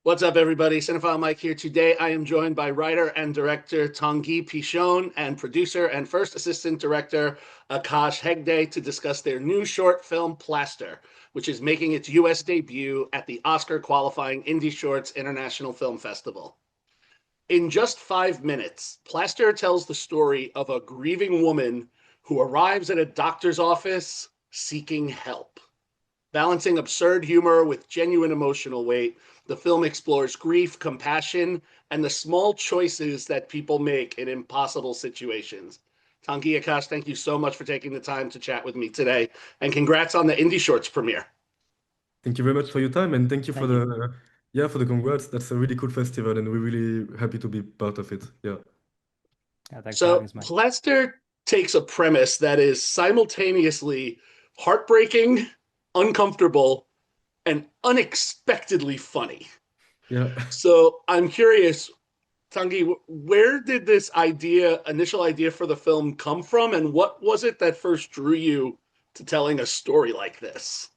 What's up, everybody? Cinephile Mike here. Today, I am joined by writer and director Tanguy Pichon and producer and first assistant director Akash Hegde to discuss their new short film, Plaster, which is making its U.S. debut at the Oscar qualifying Indy Shorts International Film Festival. In just 5 minutes, Plaster tells the story of a grieving woman who arrives at a doctor's office seeking help. Balancing absurd humor with genuine emotional weight, the film explores grief, compassion, and the small choices that people make in impossible situations. Tanguy Akash, thank you so much for taking the time to chat with me today, and congrats on the Indy Shorts premiere. Thank you very much for your time and thank you for Thank you. the congrats. That's a really cool festival and we're really happy to be part of it. Yeah. Yeah, thanks for having So, us, Mike. Plaster takes a premise that is simultaneously heartbreaking, uncomfortable, and unexpectedly funny. Yeah. So, I'm curious, Tanguy, where did this initial idea for the film come from, and what was it that first drew you to telling a story like this?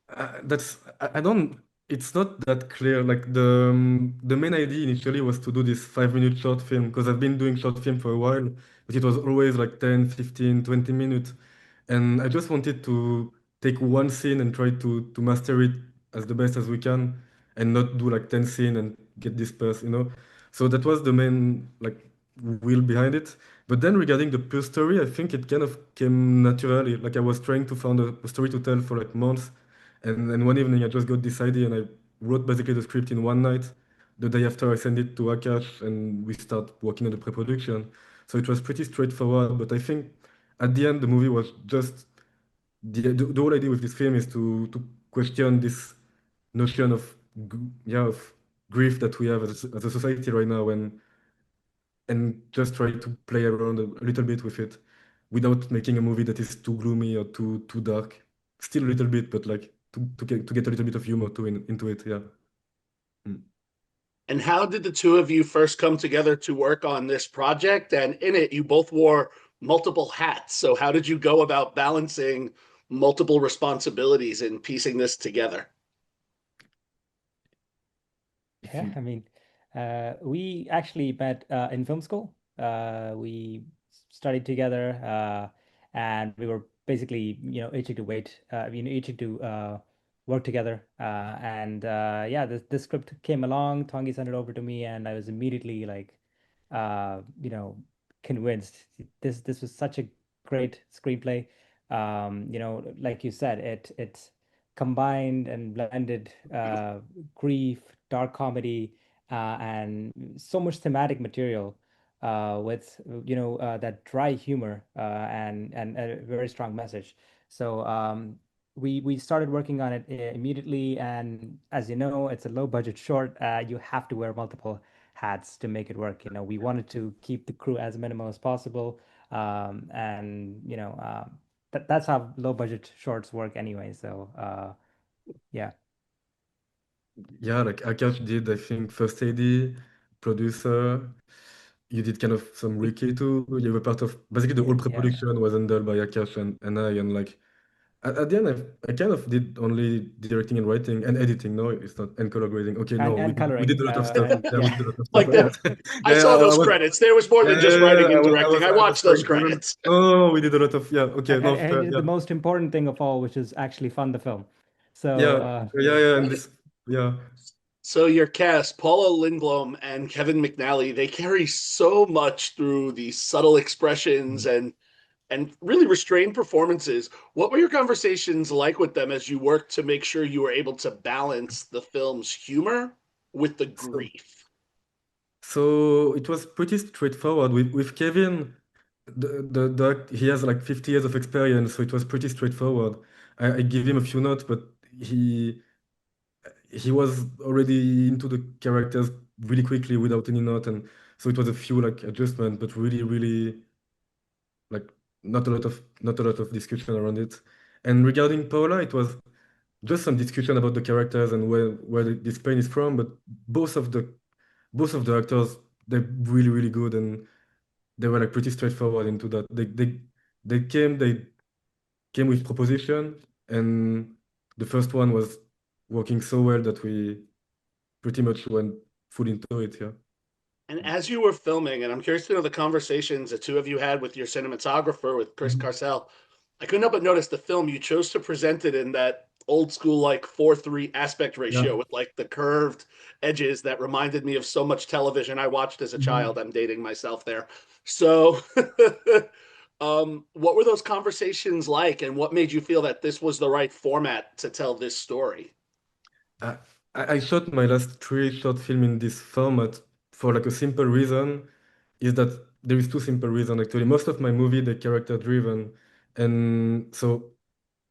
I don't, it's not that clear. Like the main idea initially was to do this 5 minute short film because I've been doing short film for a while, but it was always like 10, 15, 20 minutes. And I just wanted to take one scene and try to master it as the best as we can and not do like 10 scene and get dispersed. So that was the main like will behind it. But then regarding the pure story, I think it kind of came naturally. Like I was trying to find a story to tell for like months. And then one evening I just got this idea and I wrote basically the script in one night. The day after I sent it to Akash and we start working on the pre-production. So it was pretty straightforward, but I think at the end the movie was just the whole idea with this film is to question this notion of yeah of grief that we have as a society right now and just try to play around a little bit with it without making a movie that is too gloomy or too dark. Still a little bit, but like to get a little bit of humor too into it. Yeah. Mm. And how did the two of you first come together to work on this project? And in it, you both wore multiple hats. So, how did you go about balancing multiple responsibilities and piecing this together? If Yeah, you I mean, we actually met in film school. We studied together, and we were basically, itching to itching to work together. And yeah, this script came along. Tongi sent it over to me, and I was immediately like, uh, you know, convinced. This was such a great screenplay. Like you said, it combined and blended grief, dark comedy, and so much thematic material with that dry humor and a very strong message. So we started working on it immediately, and as you know, it's a low budget short. You have to wear multiple hats to make it work. We wanted to keep the crew as minimal as possible, and that's how low budget shorts work anyway. So yeah. yeah, like Akash did, I think, first AD, producer. You did kind of some Ricky too. You were part of basically the Yeah, whole yeah. pre-production was handled by Akash and I and like at the end I kind of did only directing and writing and editing. No, it's not and color grading. Okay, no, and we and did, we did coloring a lot of stuff. and Yeah, we yeah. did a lot of stuff. Like Yeah, that, I yeah, saw I those was credits. There was more yeah, than just writing and directing. I I was watched those trying to remember. credits. Oh, we did a lot of yeah. Okay, and, no, and, fair. and Yeah, the most important thing of all, which is actually fund the film. So yeah, yeah, and this yeah. So your cast, Paula Lindblom and Kevin McNally, they carry so much through these subtle expressions and really restrained performances. What were your conversations like with them as you worked to make sure you were able to balance the film's humor with the So grief? So it was pretty straightforward with Kevin. He has like 50 years of experience, so it was pretty straightforward. I give him a few notes, but he he was already into the characters really quickly without any note, and so it was a few like adjustments, but really, really like not a lot of discussion around it. And regarding Paula, it was just some discussion about the characters and where this pain is from, but both of the both of the actors they're really really good and they were like pretty straightforward into that. They came with proposition and the first one was working so well that pretty much went full into it. Yeah. And as you were filming, and I'm curious to know the conversations the two of you had with your cinematographer, with Chris Mhm. Carcelle, I couldn't help but notice the film you chose to present it in that old school like 4:3 aspect Yeah. ratio with like the curved edges that reminded me of so much television I watched as a child. Mhm. I'm dating myself there. So what were those conversations like, and what made you feel that this was the right format to tell this story? I, I shot my last three short film in this format for like a simple reason is that there is two simple reasons actually. Most of my movie they're character driven, and so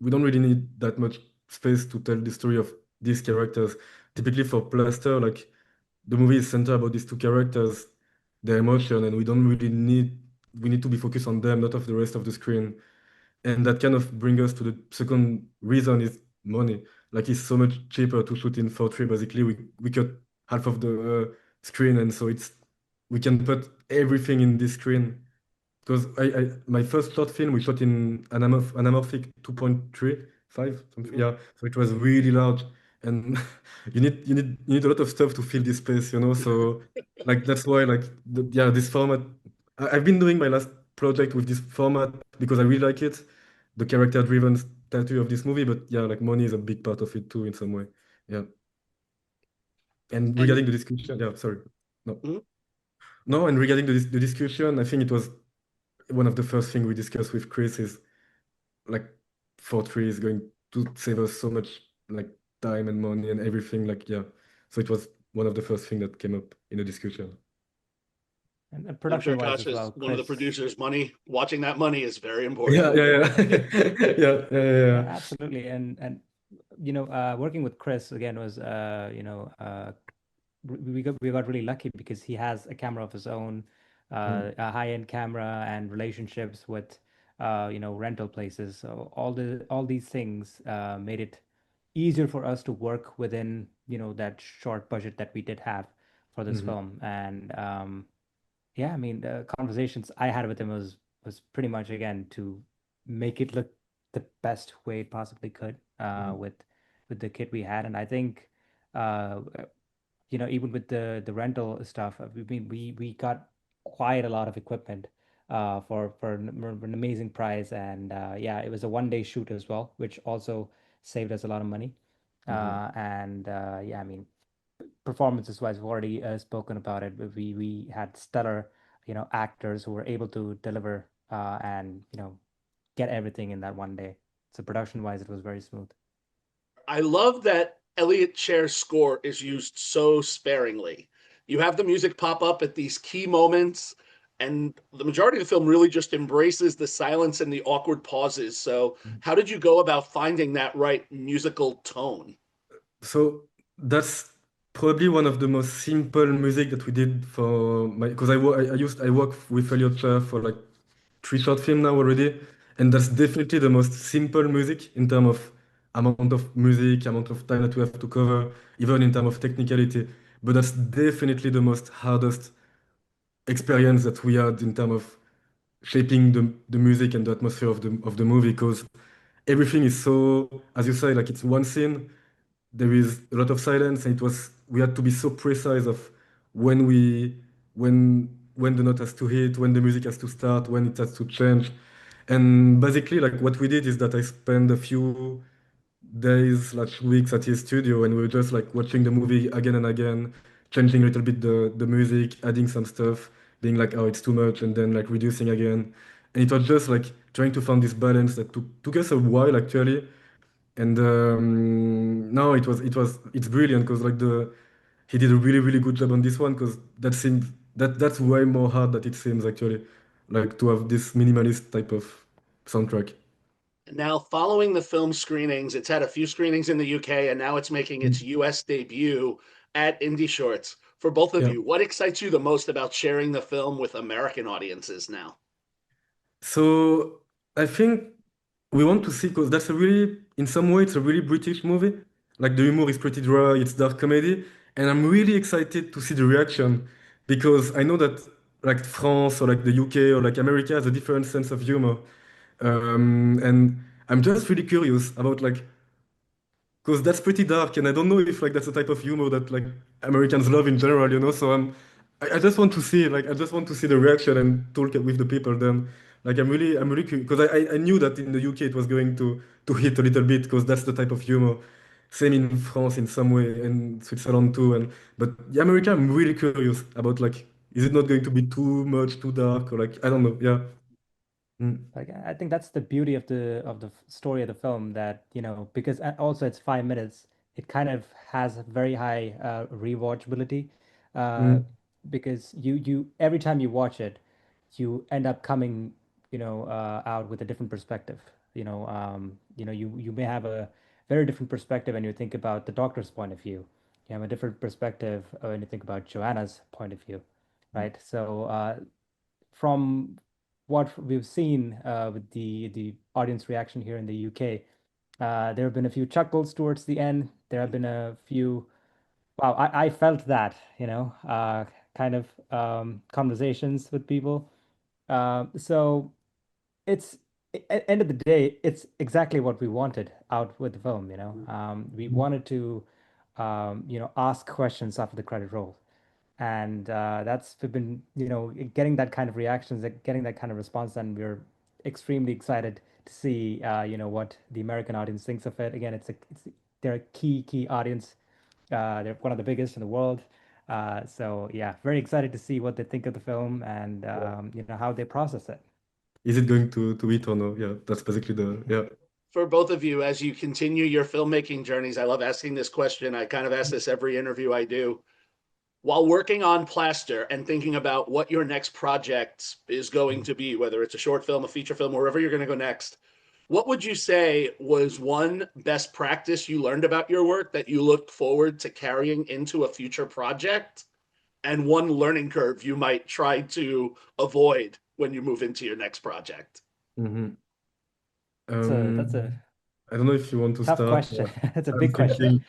we don't really need that much space to tell the story of these characters. Typically for Plaster, like the movie is centered about these two characters, their emotion, and we don't really need we need to be focused on them, not of the rest of the screen. And that kind of brings us to the second reason is money. Like it's so much cheaper to shoot in 4:3. Basically, we cut half of the screen, and so it's we can put everything in this screen. Because I my first short film we shot in anamorphic 2.35 something. Mhm. Yeah, so it was really large, and you need a lot of stuff to fill this space, you know. So like that's why like yeah this format. I've been doing my last project with this format because I really like it, the character-driven tattoo of this movie. But yeah, like money is a big part of it too in some way. Yeah. And And regarding the discussion, yeah, sorry, no, mhm. no, and regarding the discussion, I think it was one of the first thing we discussed with Chris is like 4:3 is going to save us so much like time and money and everything. Like yeah, so it was one of the first thing that came up in the discussion. And I'm sure production-wise Akash as is well, one of the Chris. producers. Money, watching that money is very important. Yeah, yeah, yeah, yeah, yeah, yeah. Absolutely. And working with Chris again was we got really lucky because he has a camera of his own, Mm, a high-end camera and relationships with rental places. So all these things made it easier for us to work within that short budget that we did have for this mhm, film. And yeah, I mean, the conversations I had with him was pretty much again to make it look the best way it possibly could mhm, with the kit we had. And I think uh even with the rental stuff, we got quite a lot of equipment for an amazing price. And yeah, it was a one day shoot as well, which also saved us a lot of money. mhm. And yeah, I mean, performances wise, we've already spoken about it, but we had stellar, actors who were able to deliver and get everything in that one day. So production wise, it was very smooth. I love that Eliott Schaer's score is used so sparingly. You have the music pop up at these key moments, and the majority of the film really just embraces the silence and the awkward pauses. So, how did you go about finding that right musical tone? So that's probably one of the most simple music that we did for my because I work with Eliott Schaer for like three short film now already, and that's definitely the most simple music in terms of amount of music, amount of time that we have to cover, even in terms of technicality. But that's definitely the most hardest experience that we had in terms of shaping the music and the atmosphere of the movie because everything is so, as you say, like it's one scene, there is a lot of silence, and it was we had to be so precise of when we when the note has to hit, when the music has to start, when it has to change. And basically, like what we did is that I spent a few days, like weeks at his studio, and we were just like watching the movie again and again, changing a little bit the music, adding some stuff, being like, oh, it's too much, and then like reducing again. And it was just like trying to find this balance that took us a while actually. And no, it's brilliant because like the he did a really good job on this one because that's way more hard than it seems actually, like to have this minimalist type of soundtrack. Now, following the film screenings, it's had a few screenings in the UK, and now it's making its Mm. US debut at Indy Shorts. For both of Yeah. you, what excites you the most about sharing the film with American audiences now? So I think we want to see because that's a really, in some way, it's a really British movie. Like the humor is pretty dry, it's dark comedy, and I'm really excited to see the reaction because I know that like France or like the UK or like America has a different sense of humor, and I'm just really curious about like because that's pretty dark, and I don't know if like that's the type of humor that like Americans love in general, you know. So I just want to see like I just want to see the reaction and talk with the people. Then like I'm really curious because I knew that in the UK it was going to hit a little bit because that's the type of humor. Same in France in some way, and Switzerland too. And but yeah, America, I'm really curious about like is it not going to be too much, too dark, or like I don't know. Yeah. Mm, Like I think that's the beauty of the story of the film that, because also it's 5 minutes, it kind of has a very high rewatchability, uh, mm, because you every time you watch it, you end up coming, out with a different perspective. You may have a very different perspective when you think about the doctor's point of view. You have a different perspective when you think about Joanna's point of view, right? So from what we've seen with the audience reaction here in the UK, there have been a few chuckles towards the end. There have been a few, wow, I felt that, kind of conversations with people. So it's at end of the day, it's exactly what we wanted out with the film, We wanted to, ask questions after the credit roll, and that's we've been getting that kind of reactions, getting that kind of response, and we're extremely excited to see what the American audience thinks of it. Again, they're a key audience. They're one of the biggest in the world. So yeah, very excited to see what they think of the film and how they process it. is it going to eat or no? Yeah, that's basically the yeah. For both of you, as you continue your filmmaking journeys, I love asking this question. I kind of ask this every interview I do. While working on Plaster and thinking about what your next project is going to be, whether it's a short film, a feature film, wherever you're going to go next, what would you say was one best practice you learned about your work that you look forward to carrying into a future project, and one learning curve you might try to avoid when you move into your next project? Mhm. That's a I don't know if you want to tough start. question. It's a I'm big question.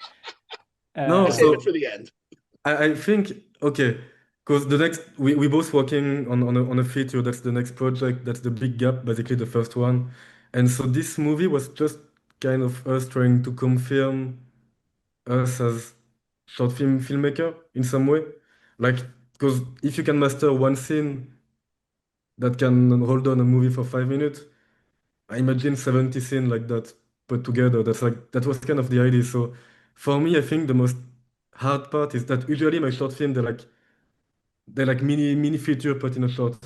thinking. No, I Uh, save it so for the end. I think okay, because the next we both working on a feature. That's the next project. That's the big gap, basically the first one. And so this movie was just kind of us trying to confirm us as short film filmmaker in some way. Like, because if you can master one scene that can hold on a movie for 5 minutes, I imagine 70 scenes like that put together. That's like that was kind of the idea. So for me, I think the most hard part is that usually my short film they're like mini feature put in a short.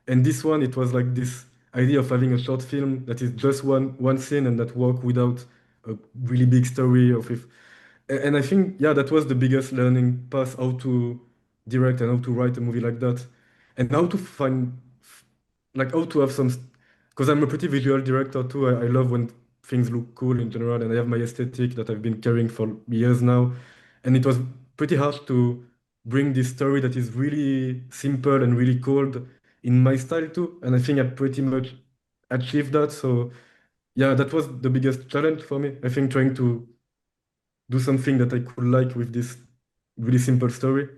And this one, it was like this idea of having a short film that is just one scene and that work without a really big story of if. And I think yeah, that was the biggest learning path how to direct and how to write a movie like that, and how to find like how to have some. Because I'm a pretty visual director too. I love when things look cool in general, and I have my aesthetic that I've been carrying for years now. And it was pretty hard to bring this story that is really simple and really cold in my style too. And I think I pretty much achieved that. So yeah, that was the biggest challenge for me. I think trying to do something that I could like with this really simple story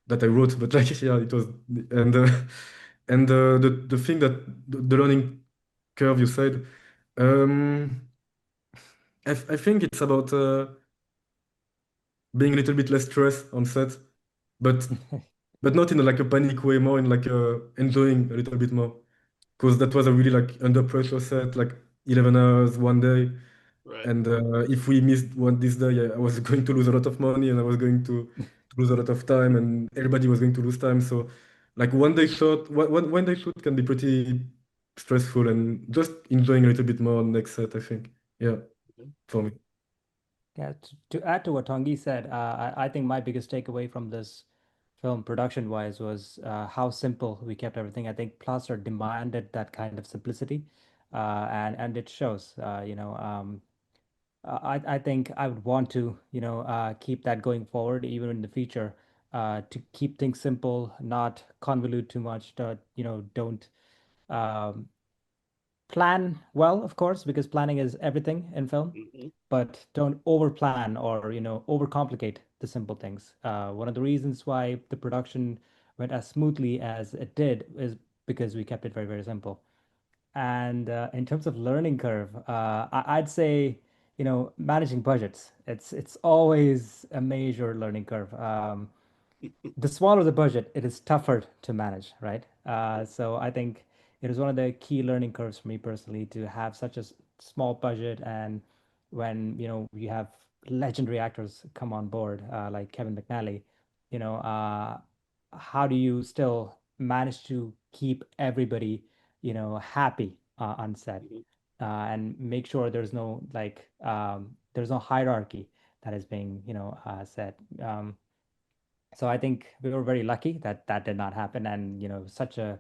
that I wrote, but like yeah, it was and the thing that the learning curve you said, um, I think it's about being a little bit less stressed on set, but not in like a panic way, more in like enjoying a little bit more. Because that was a really like under pressure set, like 11 hours one day. Right. And if we missed one this day, I was going to lose a lot of money and I was going to lose a lot of time and everybody was going to lose time. So like one day shoot can be pretty stressful and just enjoying a little bit more next set, I think. Yeah, for me. Yeah, to add to what Tanguy said, I think my biggest takeaway from this film, production-wise, was how simple we kept everything. I think Plaster demanded that kind of simplicity, and it shows. I think I would want to, keep that going forward, even in the future, to keep things simple, not convolute too much. Don't um, plan well, of course, because planning is everything in film, Mm-hmm. but don't over plan or overcomplicate the simple things. One of the reasons why the production went as smoothly as it did is because we kept it very, very simple. And in terms of learning curve, I'd say, managing budgets, it's always a major learning curve. The smaller the budget, it is tougher to manage, right? So I think it is one of the key learning curves for me personally to have such a small budget, and when you have legendary actors come on board, like Kevin McNally, you know, uh, how do you still manage to keep everybody, happy on set, and make sure there's no there's no hierarchy that is being set. So I think we were very lucky that that did not happen, and such a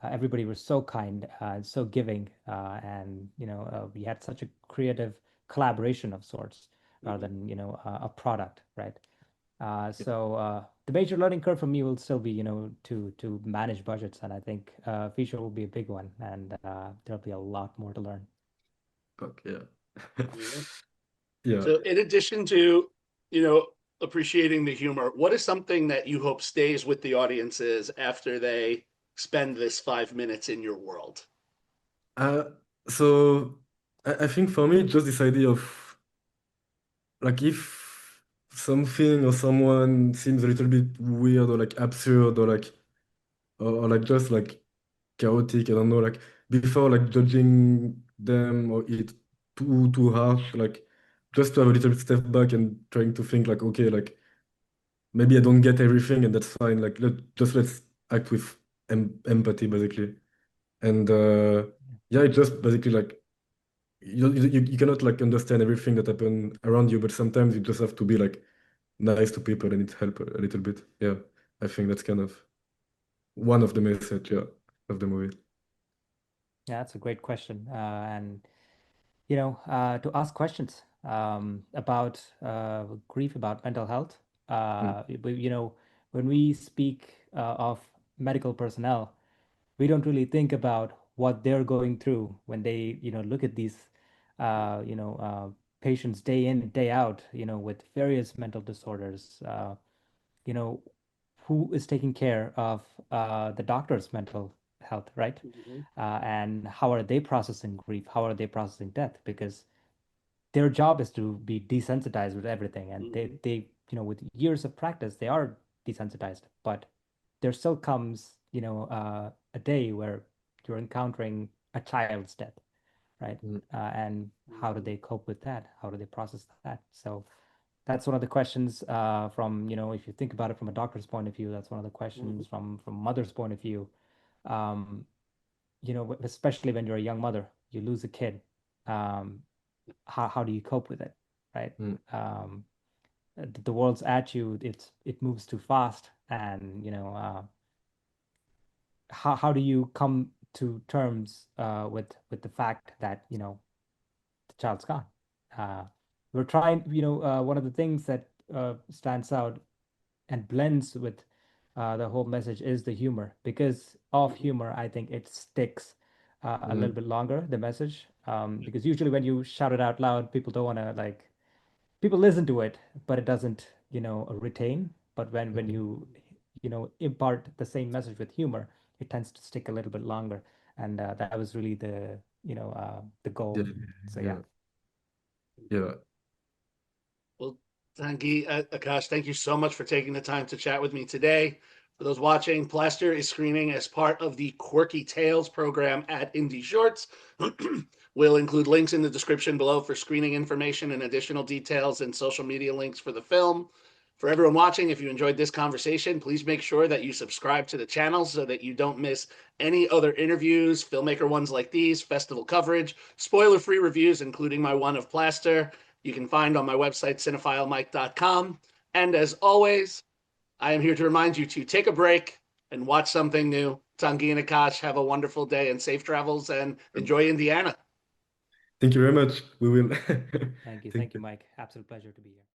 everybody was so kind, so giving, and we had such a creative collaboration of sorts rather than a product, right? So the major learning curve for me will still be to manage budgets, and I think feature will be a big one, and there'll be a lot more to learn. Okay, yeah. Yeah. Yeah. So in addition to, you know, appreciating the humor, what is something that you hope stays with the audiences after they spend this 5 minutes in your world? Uh, so I think for me, just this idea of like if something or someone seems a little bit weird or like absurd or like or like just like chaotic, I don't know, like before like judging them or it too harsh, like just to have a little bit step back and trying to think like, okay, like maybe I don't get everything and that's fine. Like let's act with empathy basically. And yeah, it just basically like you cannot like understand everything that happen around you, but sometimes you just have to be like nice to people and it help a little bit. Yeah, I think that's kind of one of the message, yeah, of the movie. Yeah, that's a great question, and to ask questions about grief, about mental health. Mm, When we speak of medical personnel, we don't really think about what they're going through when they, look at these, patients day in, day out, with various mental disorders. You know, who is taking care of the doctor's mental health, right? Mhm. And how are they processing grief? How are they processing death? Because their job is to be desensitized with everything, and Mhm. with years of practice, they are desensitized. But there still comes, a day where you're encountering a child's death, right? mm, And how do Mhm. they cope with that? How do they process that? So that's one of the questions from, if you think about it from a doctor's point of view, that's one of the Mhm. questions from mother's point of view. Um, Especially when you're a young mother, you lose a kid. Um, how do you cope with it, right? mm, Um, the world's at you, it moves too fast, and how do you come to terms with the fact that the child's gone? Uh, we're trying, one of the things that stands out and blends with the whole message is the humor. Because of Mhm. humor, I think it sticks a little mm, bit longer, the message. Because usually when you shout it out loud, people don't want to like, people listen to it, but it doesn't, retain. But when mm. you, impart the same message with humor, it tends to stick a little bit longer. And that was really the Yeah, goal. So yeah. yeah, yeah. Well, Tanguy, Akash, thank you so much for taking the time to chat with me today. For those watching, Plaster is screening as part of the Quirky Tales program at Indy Shorts. We'll include links in the description below for screening information and additional details and social media links for the film. For everyone watching, if you enjoyed this conversation, please make sure that you subscribe to the channel so that you don't miss any other interviews, filmmaker ones like these, festival coverage, spoiler free reviews, including my one of Plaster, you can find on my website, cinephilemike.com. And as always, I am here to remind you to take a break and watch something new. Tanguy and Akash, have a wonderful day and safe travels and enjoy Indiana. Thank you very much. We will. Thank you. Thank Thank you, you. Mike. Absolute pleasure to be here.